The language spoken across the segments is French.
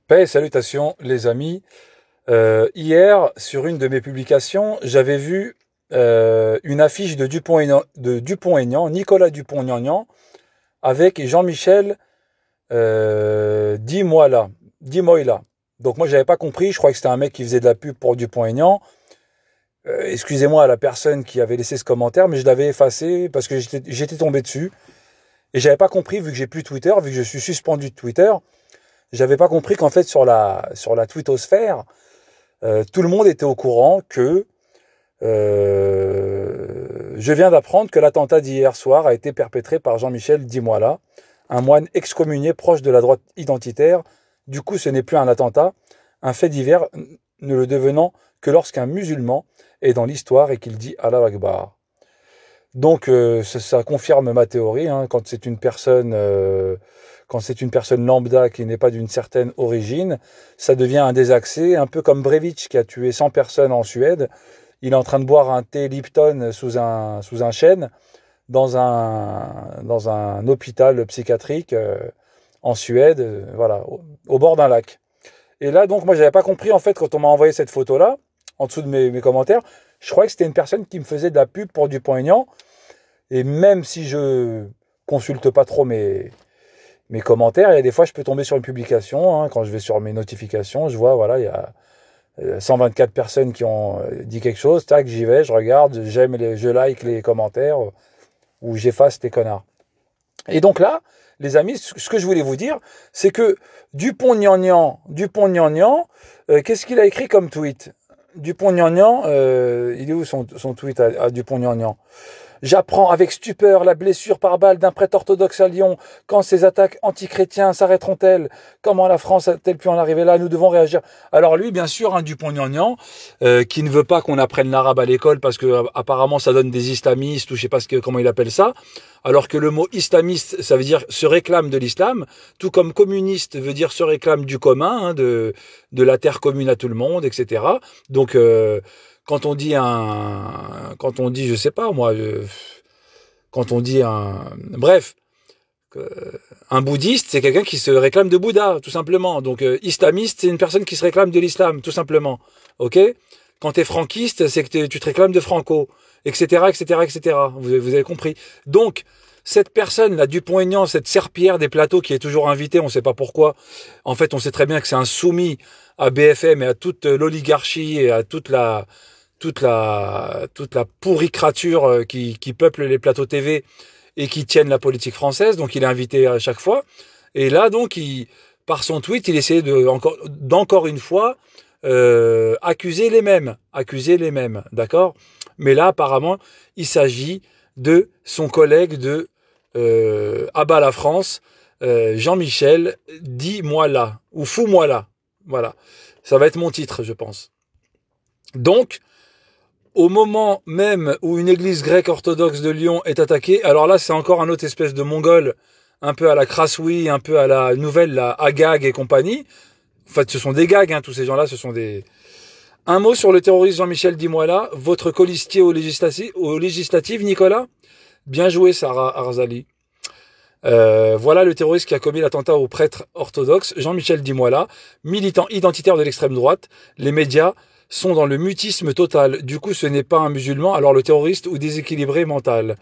Paix et salutations les amis. Hier, sur une de mes publications, j'avais vu une affiche de Dupont-Aignan, Nicolas Dupont-Aignan, avec Jean-Michel Dimoila. Donc moi, j'avais pas compris, je crois que c'était un mec qui faisait de la pub pour Dupont-Aignan. Excusez-moi à la personne qui avait laissé ce commentaire, mais je l'avais effacé parce que j'étais tombé dessus. Et j'avais pas compris, vu que j'ai plus Twitter, vu que je suis suspendu de Twitter, j'avais pas compris qu'en fait sur la twittosphère, tout le monde était au courant que je viens d'apprendre que l'attentat d'hier soir a été perpétré par Jean-Michel Dimoila, un moine excommunié proche de la droite identitaire. Du coup, ce n'est plus un attentat, un fait divers ne le devenant que lorsqu'un musulman est dans l'histoire et qu'il dit Allah Akbar. Donc ça confirme ma théorie, hein, quand c'est une personne lambda qui n'est pas d'une certaine origine, ça devient un désaxé, un peu comme Breivik qui a tué 100 personnes en Suède. Il est en train de boire un thé Lipton sous un chêne dans un hôpital psychiatrique en Suède, voilà, au bord d'un lac. Et là, donc, moi, j'avais pas compris, en fait, quand on m'a envoyé cette photo-là, en dessous de mes commentaires, je croyais que c'était une personne qui me faisait de la pub pour Dupont-Aignan. Et même si je consulte pas trop mes commentaires, il y a des fois, je peux tomber sur une publication, hein, quand je vais sur mes notifications, je vois, voilà, il y a 124 personnes qui ont dit quelque chose, tac, j'y vais, je regarde, je like les commentaires, ou j'efface les connards. Et donc là, les amis, ce que je voulais vous dire, c'est que Dupont-Aignan, qu'est-ce qu'il a écrit comme tweet? Dupont-Aignan, il est où son tweet à Dupont-Aignan? J'apprends avec stupeur la blessure par balle d'un prêtre orthodoxe à Lyon. Quand ces attaques antichrétiens s'arrêteront-elles? Comment la France a-t-elle pu en arriver là? Nous devons réagir. Alors lui, bien sûr, hein, Dupont-Aignan, qui ne veut pas qu'on apprenne l'arabe à l'école parce que apparemment ça donne des islamistes ou je sais pas comment il appelle ça. Alors que le mot islamiste, ça veut dire se réclame de l'islam, tout comme communiste veut dire se réclame du commun, hein, de la terre commune à tout le monde, etc. Donc quand on dit, je sais pas moi, bref, un bouddhiste, c'est quelqu'un qui se réclame de Bouddha, tout simplement. Donc, islamiste, c'est une personne qui se réclame de l'islam, tout simplement. Ok? Quand t'es franquiste, c'est que tu te réclames de Franco, etc., etc., etc. Vous avez compris. Donc, cette personne, là, Dupont-Aignan, cette serpillière des plateaux qui est toujours invitée, on ne sait pas pourquoi. En fait, on sait très bien que c'est un soumis à BFM et à toute l'oligarchie et à toute la pourricrature qui peuple les plateaux TV et qui tiennent la politique française. Donc il est invité à chaque fois. Et là, donc, par son tweet, il essayait d'encore une fois accuser les mêmes, d'accord? Mais là, apparemment, il s'agit de son collègue de Abat la France, Jean-Michel, dis-moi là, ou fous-moi là. Voilà. Ça va être mon titre, je pense. Donc, au moment même où une église grecque orthodoxe de Lyon est attaquée, alors là, c'est encore un autre espèce de mongol, un peu à la Krassoui, un peu à la nouvelle, la Agag et compagnie. En fait, ce sont des gags, hein, tous ces gens-là, ce sont des... Un mot sur le terroriste Jean-Michel Dimoila, votre colistier aux législatives, Nicolas? Bien joué, Sarah Arzali. Voilà le terroriste qui a commis l'attentat au prêtre orthodoxe, Jean-Michel Dimoila, militant identitaire de l'extrême droite. Les médias sont dans le mutisme total. Du coup, ce n'est pas un musulman, alors le terroriste ou déséquilibré mental.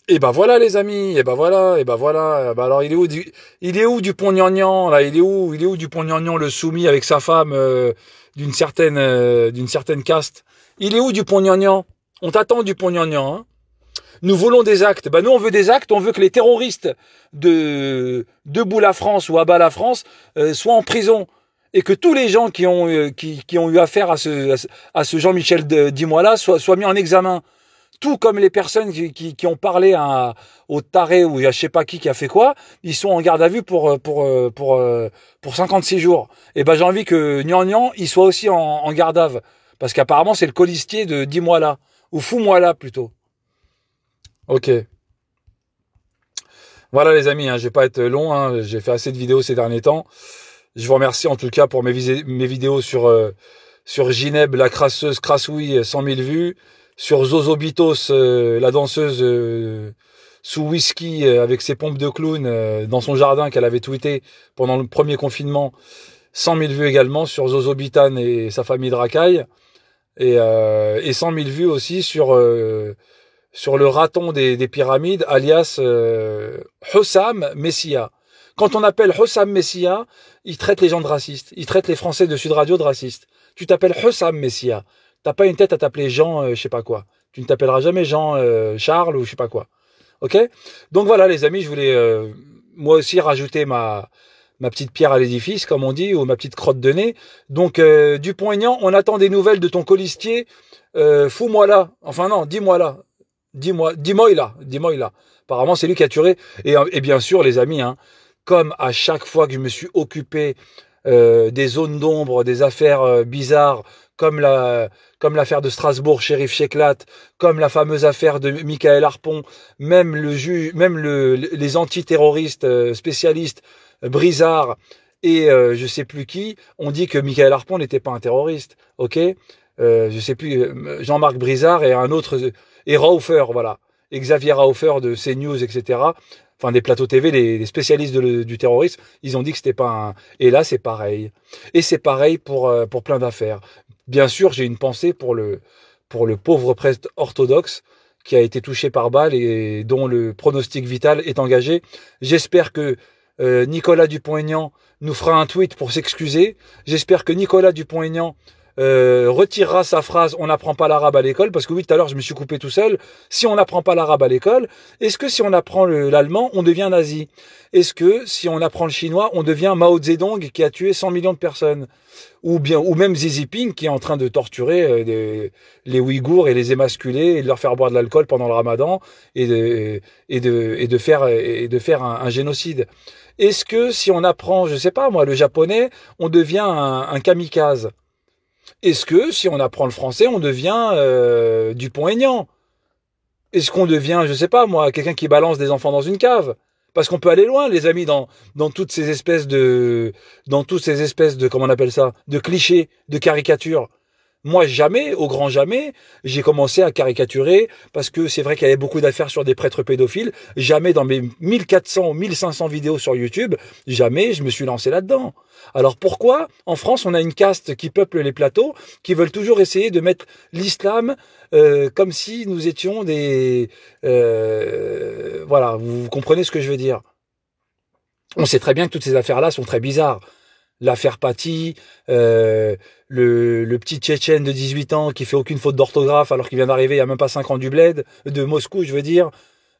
Et ben voilà les amis, et ben voilà. Alors il est où Dupont-Aignan là? Il est où Dupont-Aignan le soumis avec sa femme d'une certaine caste? Il est où Dupont-Aignan? On t'attend Dupont-Aignan, hein? Nous voulons des actes. Ben nous on veut des actes. On veut que les terroristes de Debout la France ou Abat la France soient en prison. Et que tous les gens qui ont eu affaire à ce Jean-Michel Dimoila soient mis en examen. Tout comme les personnes qui ont parlé au taré ou à je sais pas qui a fait quoi, ils sont en garde à vue pour 56 jours. Et ben j'ai envie que Nian il soit aussi en garde à vue. Parce qu'apparemment c'est le colistier de dis-moi-là. Ou fous-moi-là plutôt. Ok. Voilà les amis, hein, je vais pas être long, hein, j'ai fait assez de vidéos ces derniers temps. Je vous remercie en tout cas pour mes vidéos sur Gineb, la crasseuse Krassoui, 100 000 vues. Sur Zozo Bitos, la danseuse sous whisky avec ses pompes de clown dans son jardin qu'elle avait tweeté pendant le premier confinement. 100 000 vues également sur Zozo Bitane et sa famille de racailles. Et 100 000 vues aussi sur le raton des pyramides, alias Hossam Messia. Quand on appelle Hossam Messia, il traite les gens de racistes. Il traite les Français de Sud Radio de racistes. Tu t'appelles Hossam Messia. T'as pas une tête à t'appeler Jean, je sais pas quoi. Tu ne t'appelleras jamais Jean Charles ou je sais pas quoi. Ok? Donc voilà les amis, je voulais moi aussi rajouter ma petite pierre à l'édifice, comme on dit, ou ma petite crotte de nez. Donc Dupont-Aignan, on attend des nouvelles de ton colistier. Fous-moi là. Enfin non, dis-moi là. Dis-moi là. Apparemment c'est lui qui a tué. Et bien sûr les amis, hein, comme à chaque fois que je me suis occupé des zones d'ombre, des affaires bizarres, comme l'affaire de Strasbourg, Shérif Cheklat, comme la fameuse affaire de Michael Harpon, même les antiterroristes spécialistes, Brizard et je sais plus qui, ont dit que Michael Harpon n'était pas un terroriste, ok, je sais plus, Jean-Marc Brizard et un autre, et Rauffer, voilà, et Xavier Rauffer de CNews, etc., enfin des plateaux TV, les spécialistes du terrorisme, ils ont dit que c'était pas un... Et là, c'est pareil. Et c'est pareil pour plein d'affaires. Bien sûr, j'ai une pensée pour le pauvre prêtre orthodoxe qui a été touché par balle et dont le pronostic vital est engagé. J'espère que Nicolas Dupont-Aignan nous fera un tweet pour s'excuser. J'espère que Nicolas Dupont-Aignan retirera sa phrase « on n'apprend pas l'arabe à l'école » parce que oui, tout à l'heure, je me suis coupé tout seul. Si on n'apprend pas l'arabe à l'école, est-ce que si on apprend l'allemand, on devient nazi? Est-ce que si on apprend le chinois, on devient Mao Zedong qui a tué 100 millions de personnes? Ou même Xi Jinping qui est en train de torturer les Ouïghours et les émasculer et de leur faire boire de l'alcool pendant le Ramadan et de faire un génocide. Est-ce que si on apprend, je sais pas moi, le japonais, on devient un kamikaze? Est-ce que si on apprend le français, on devient Dupont-Aignan? Est-ce qu'on devient, je sais pas moi, quelqu'un qui balance des enfants dans une cave? Parce qu'on peut aller loin, les amis, dans toutes ces espèces de comment on appelle ça, de clichés, de caricatures. Moi, jamais, au grand jamais, j'ai commencé à caricaturer, parce que c'est vrai qu'il y avait beaucoup d'affaires sur des prêtres pédophiles. Jamais dans mes 1400 ou 1500 vidéos sur YouTube, jamais je me suis lancé là-dedans. Alors pourquoi, en France, on a une caste qui peuple les plateaux, qui veulent toujours essayer de mettre l'islam comme si nous étions des... voilà, vous comprenez ce que je veux dire. On sait très bien que toutes ces affaires-là sont très bizarres. L'affaire Paty, le petit Tchétchène de 18 ans qui fait aucune faute d'orthographe alors qu'il vient d'arriver il n'y a même pas 5 ans du bled, de Moscou, je veux dire,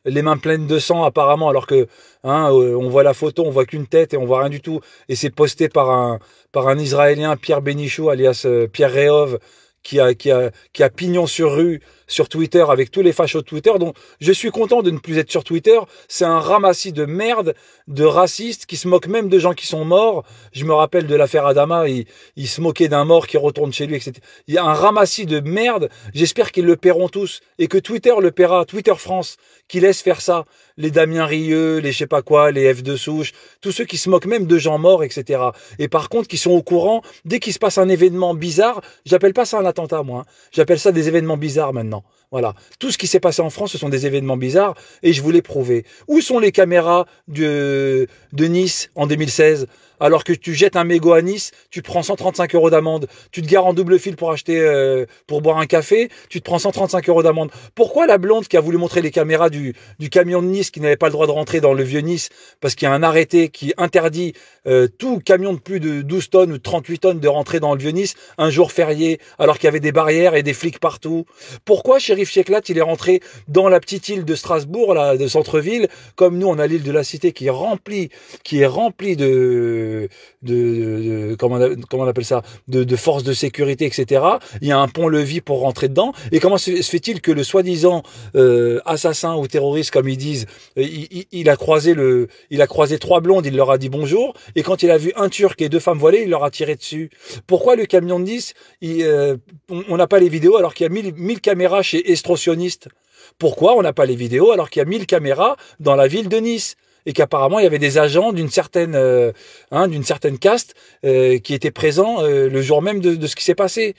les mains pleines de sang apparemment alors que on voit la photo, on voit qu'une tête et on voit rien du tout, et c'est posté par un Israélien, Pierre Bénichou alias Pierre Réhov, qui a pignon sur rue sur Twitter avec tous les fachos de Twitter. Donc je suis content de ne plus être sur Twitter. C'est un ramassis de merde, de racistes qui se moquent même de gens qui sont morts. Je me rappelle de l'affaire Adama, il se moquait d'un mort qui retourne chez lui, etc. Il y a un ramassis de merde. J'espère qu'ils le paieront tous et que Twitter le paiera, Twitter France, qui laisse faire ça. Les Damien Rieu, les je sais pas quoi, les F de souche, tous ceux qui se moquent même de gens morts, etc. Et par contre, qui sont au courant, dès qu'il se passe un événement bizarre, j'appelle pas ça un attentat, moi. J'appelle ça des événements bizarres maintenant. Voilà. Tout ce qui s'est passé en France, ce sont des événements bizarres et je vous l'ai prouvé. Où sont les caméras de Nice en 2016? Alors que tu jettes un mégot à Nice, tu te prends 135 € d'amende. Tu te gares en double fil pour acheter, pour boire un café, tu te prends 135 € d'amende. Pourquoi la blonde qui a voulu montrer les caméras du camion de Nice qui n'avait pas le droit de rentrer dans le vieux Nice parce qu'il y a un arrêté qui interdit tout camion de plus de 12 tonnes ou de 38 tonnes de rentrer dans le vieux Nice un jour férié alors qu'il y avait des barrières et des flics partout? Pourquoi Shérif Cheklat il est rentré dans la petite île de Strasbourg, là, de centre-ville, comme nous on a l'île de la Cité qui est remplie de comment on appelle ça, de forces de sécurité, etc. Il y a un pont-levis pour rentrer dedans. Et comment se fait-il que le soi-disant assassin ou terroriste, comme ils disent, il a croisé 3 blondes, il leur a dit bonjour, et quand il a vu un Turc et 2 femmes voilées, il leur a tiré dessus. Pourquoi le camion de Nice, on n'a pas les vidéos alors qu'il y a 1000 caméras chez Estrosioniste? Pourquoi on n'a pas les vidéos alors qu'il y a 1000 caméras dans la ville de Nice? Et qu'apparemment il y avait des agents d'une certaine caste qui étaient présents le jour même de ce qui s'est passé.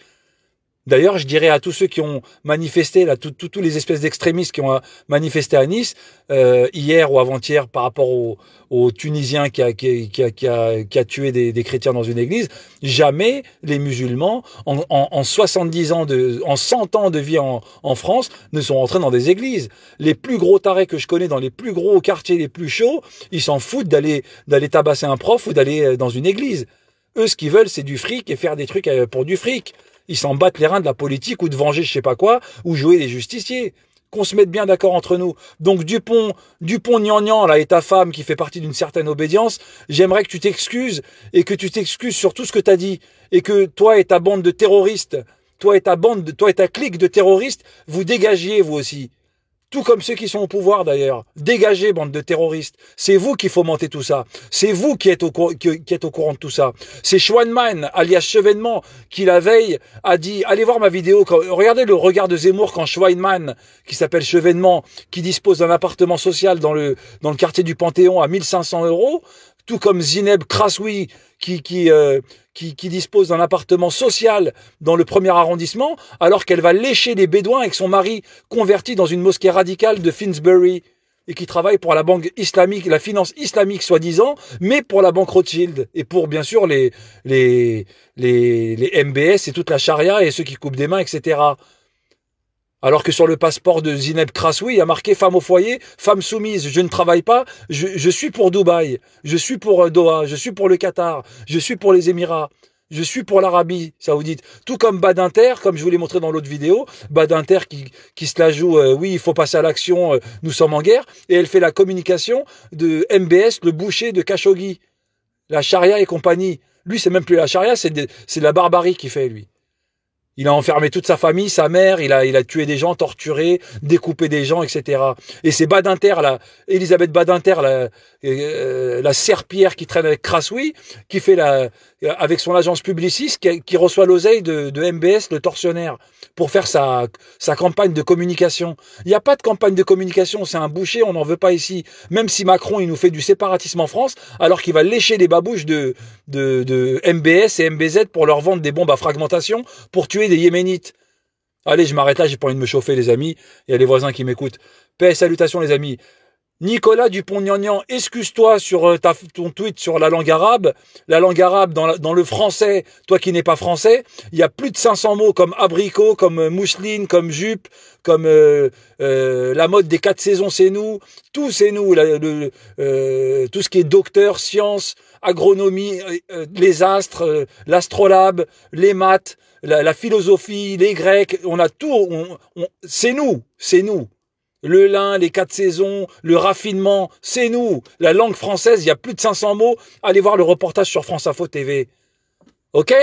D'ailleurs, je dirais à tous ceux qui ont manifesté, là, tous les espèces d'extrémistes qui ont manifesté à Nice, hier ou avant-hier, par rapport au Tunisien qui a tué des chrétiens dans une église, jamais les musulmans, en 70 ans en 100 ans de vie en France, ne sont rentrés dans des églises. Les plus gros tarés que je connais dans les plus gros quartiers les plus chauds, ils s'en foutent d'aller tabasser un prof ou d'aller dans une église. Eux, ce qu'ils veulent, c'est du fric et faire des trucs pour du fric. Ils s'en battent les reins de la politique ou de venger je sais pas quoi, ou jouer les justiciers. Qu'on se mette bien d'accord entre nous. Donc Dupont gnangnan, là, et ta femme qui fait partie d'une certaine obédience, j'aimerais que tu t'excuses et que tu t'excuses sur tout ce que tu as dit. Et que toi et ta bande de terroristes, toi et ta clique de terroristes, vous dégagiez vous aussi. Tout comme ceux qui sont au pouvoir d'ailleurs. Dégagez, bande de terroristes. C'est vous qui fomentez tout ça. C'est vous qui êtes au courant de tout ça. C'est Schweinman, alias Chevènement, qui la veille a dit, allez voir ma vidéo, regardez le regard de Zemmour quand Schweinman, qui s'appelle Chevènement, qui dispose d'un appartement social dans le quartier du Panthéon à 1500 €, tout comme Zineb Krassoui, qui dispose d'un appartement social dans le 1er arrondissement, alors qu'elle va lécher des bédouins avec son mari converti dans une mosquée radicale de Finsbury et qui travaille pour la banque islamique, la finance islamique soi-disant, mais pour la banque Rothschild et pour bien sûr les MBS et toute la charia et ceux qui coupent des mains, etc. Alors que sur le passeport de Zineb Krassoui, il y a marqué femme au foyer, femme soumise. Je ne travaille pas, je suis pour Dubaï, je suis pour Doha, je suis pour le Qatar, je suis pour les Émirats, je suis pour l'Arabie Saoudite. Tout comme Badinter, comme je vous l'ai montré dans l'autre vidéo, Badinter qui se la joue, oui, il faut passer à l'action, nous sommes en guerre, et elle fait la communication de MBS, le boucher de Khashoggi, la charia et compagnie. Lui, c'est même plus la charia, c'est de la barbarie qu'il fait, lui. Il a enfermé toute sa famille, sa mère, il a tué des gens, torturé, découpé des gens, etc. Et c'est Badinter, Elisabeth Badinter, la serpillère qui traîne avec Krassoui, qui fait avec son agence publiciste, qui reçoit l'oseille de MBS, le tortionnaire, pour faire sa campagne de communication. Il n'y a pas de campagne de communication, c'est un boucher, on n'en veut pas ici. Même si Macron, il nous fait du séparatisme en France, alors qu'il va lécher les babouches de MBS et MBZ pour leur vendre des bombes à fragmentation, pour tuer des Yéménites. Allez, je m'arrête là, j'ai pas envie de me chauffer, les amis. Il y a les voisins qui m'écoutent. Paix et salutations, les amis. Nicolas Dupont-Gnangnan, excuse-toi sur ton tweet sur la langue arabe. La langue arabe, dans le français, toi qui n'es pas français, il y a plus de 500 mots comme abricot, comme mousseline, comme jupe, comme la mode des 4 saisons, c'est nous. Tout, c'est nous. Tout ce qui est docteur, science, agronomie, les astres, l'astrolabe, les maths, la philosophie, les grecs, on a tout. C'est nous, c'est nous. Le lin, les 4 saisons, le raffinement, c'est nous. La langue française, il y a plus de 500 mots. Allez voir le reportage sur France Info TV. Ok ?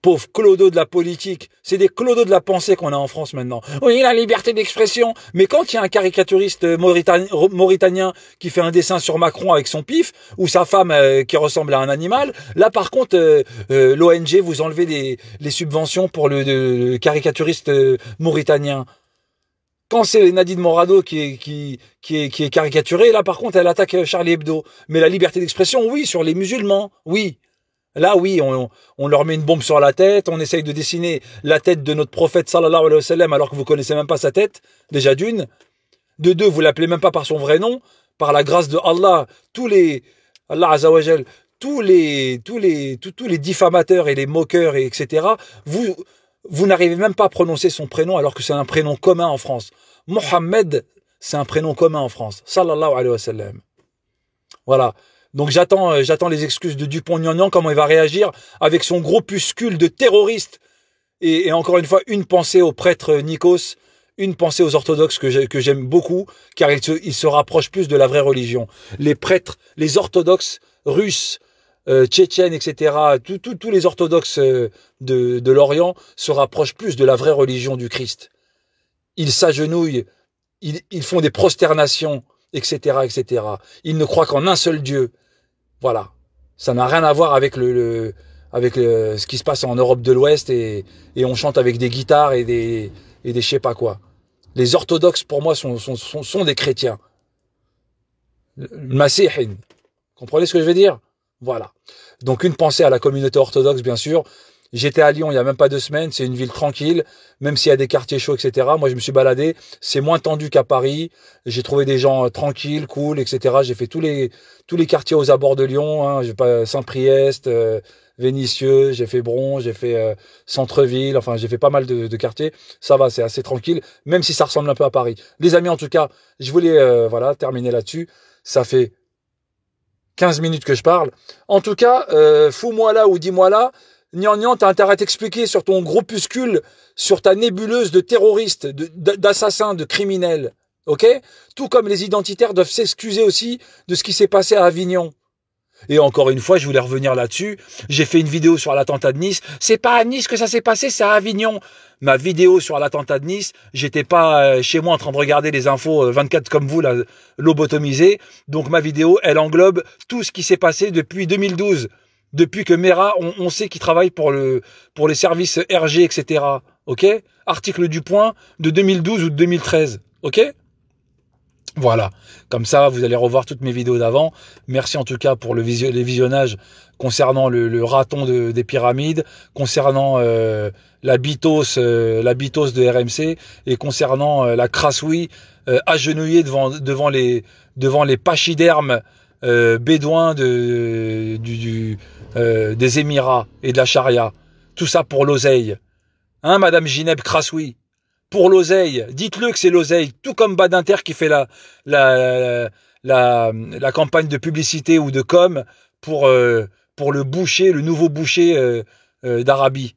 Pauvre clodo de la politique. C'est des clodos de la pensée qu'on a en France maintenant. Oui, la liberté d'expression. Mais quand il y a un caricaturiste mauritanien qui fait un dessin sur Macron avec son pif, ou sa femme qui ressemble à un animal, là par contre, l'ONG, vous enlevez les subventions pour le caricaturiste mauritanien. Quand c'est Nadine Morano qui est caricaturée, là par contre, elle attaque Charlie Hebdo. Mais la liberté d'expression, oui, sur les musulmans, oui. Là, oui, on leur met une bombe sur la tête, on essaye de dessiner la tête de notre prophète sallallahu alayhi wa sallam alors que vous connaissez même pas sa tête, déjà d'une. De deux, vous l'appelez même pas par son vrai nom, par la grâce de Allah. Allah Azzawajal, tous les diffamateurs et les moqueurs, etc., vous n'arrivez même pas à prononcer son prénom alors que c'est un prénom commun en France. Mohammed, c'est un prénom commun en France. Sallallahu alayhi wa sallam. Voilà. Donc j'attends les excuses de Dupont-Gnangnan, comment il va réagir avec son groupuscule de terroristes. Et encore une fois, une pensée au prêtre Nikos, une pensée aux orthodoxes que j'aime beaucoup, car ils se rapprochent plus de la vraie religion. Les prêtres, les orthodoxes russes, tchétchènes, etc., tous les orthodoxes de l'Orient se rapprochent plus de la vraie religion du Christ. Ils s'agenouillent, ils font des prosternations, etc., etc. Ils ne croient qu'en un seul Dieu. Voilà, ça n'a rien à voir avec ce qui se passe en Europe de l'Ouest et on chante avec des guitares et des je sais pas quoi. Les orthodoxes pour moi sont des chrétiens. Masihin. Comprenez ce que je veux dire? Voilà. Donc une pensée à la communauté orthodoxe bien sûr J'étais à Lyon il y a même pas 2 semaines, c'est une ville tranquille, même s'il y a des quartiers chauds, etc. Moi, je me suis baladé, c'est moins tendu qu'à Paris. J'ai trouvé des gens tranquilles, cool, etc. J'ai fait tous les quartiers aux abords de Lyon, hein. J'ai pas Saint-Priest, Vénissieux, j'ai fait Bron, j'ai fait Centre-ville, enfin j'ai fait pas mal de quartiers. Ça va, c'est assez tranquille, même si ça ressemble un peu à Paris. Les amis, en tout cas, je voulais voilà terminer là-dessus. Ça fait 15 minutes que je parle. En tout cas, fous-moi là ou dis-moi là. Gnangnan, t'as intérêt à t'expliquer sur ton groupuscule, sur ta nébuleuse de terroristes, d'assassins, de criminels. Ok? Tout comme les identitaires doivent s'excuser aussi de ce qui s'est passé à Avignon. Et encore une fois, je voulais revenir là-dessus. J'ai fait une vidéo sur l'attentat de Nice. C'est pas à Nice que ça s'est passé, c'est à Avignon. Ma vidéo sur l'attentat de Nice, j'étais pas chez moi en train de regarder les infos 24 comme vous, là, lobotomisé. Donc ma vidéo, elle englobe tout ce qui s'est passé depuis 2012. Depuis que Mera, on sait qu'il travaille pour les services RG, etc. Ok? Article du Point de 2012 ou de 2013. Ok? Voilà, comme ça vous allez revoir toutes mes vidéos d'avant. Merci en tout cas pour les visionnages concernant le raton des pyramides, concernant la bitos de RMC et concernant la crassouille agenouillée devant les pachydermes bédouins des Émirats et de la charia. Tout ça pour l'oseille. Hein, Madame Gineb Crassouille? Pour l'oseille, dites-le que c'est l'oseille, tout comme Badinter qui fait la campagne de publicité ou de com pour le boucher, le nouveau boucher d'Arabie.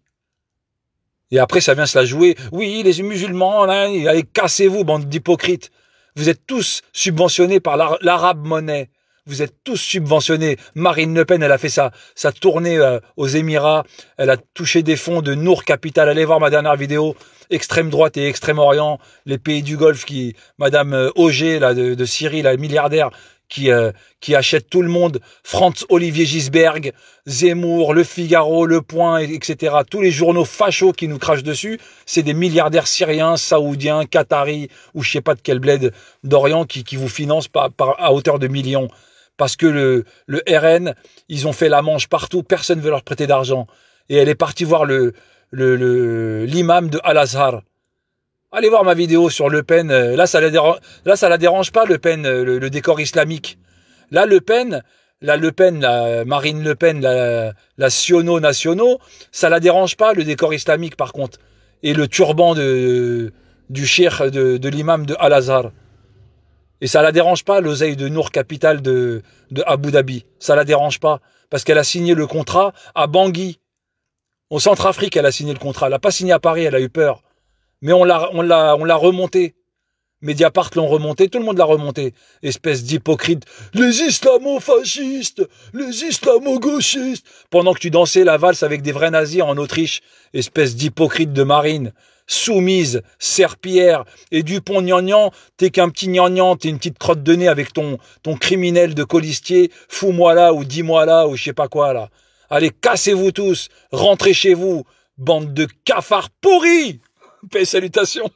Et après, ça vient se la jouer. Oui, les musulmans, là, allez, cassez-vous, bande d'hypocrites. Vous êtes tous subventionnés par l'arabe monnaie. Vous êtes tous subventionnés. Marine Le Pen, elle a fait sa tournée aux Émirats. Elle a touché des fonds de Nour Capital. Allez voir ma dernière vidéo. Extrême droite et extrême orient. Les pays du Golfe Madame Auger, là, de Syrie, la milliardaire, qui achète tout le monde. Franz Olivier Gisberg, Zemmour, Le Figaro, Le Point, etc. Tous les journaux fachos qui nous crachent dessus, c'est des milliardaires syriens, saoudiens, qataris, ou je sais pas de quel bled d'Orient qui vous financent à hauteur de millions. Parce que le RN, ils ont fait la manche partout, personne ne veut leur prêter d'argent. Et elle est partie voir l'imam de Al-Azhar. Allez voir ma vidéo sur Le Pen. Là, ça la dérange pas, Le Pen, le décor islamique. Là, Le Pen, la Marine Le Pen, la Siono Nationaux, ça la dérange pas, le décor islamique, par contre. Et le turban du cheikh de l'imam de Al-Azhar. Et ça la dérange pas, l'oseille de Nour Capital de Abu Dhabi. Ça la dérange pas. Parce qu'elle a signé le contrat à Bangui. Au Centrafrique, elle a signé le contrat. Elle n'a pas signé à Paris, elle a eu peur. Mais on l'a remonté. Mediapart l'ont remonté, tout le monde l'a remonté. Espèce d'hypocrite. Les islamo-fascistes, les islamo-gauchistes. Pendant que tu dansais la valse avec des vrais nazis en Autriche. Espèce d'hypocrite de Marine. Soumise, serpillière. Et Dupont-Gnangnan, t'es qu'un petit gnangnan, t'es une petite crotte de nez avec ton criminel de colistier. Fous-moi là ou dis-moi là ou je sais pas quoi là. Allez, cassez-vous tous, rentrez chez vous, bande de cafards pourris. Paix et salutations.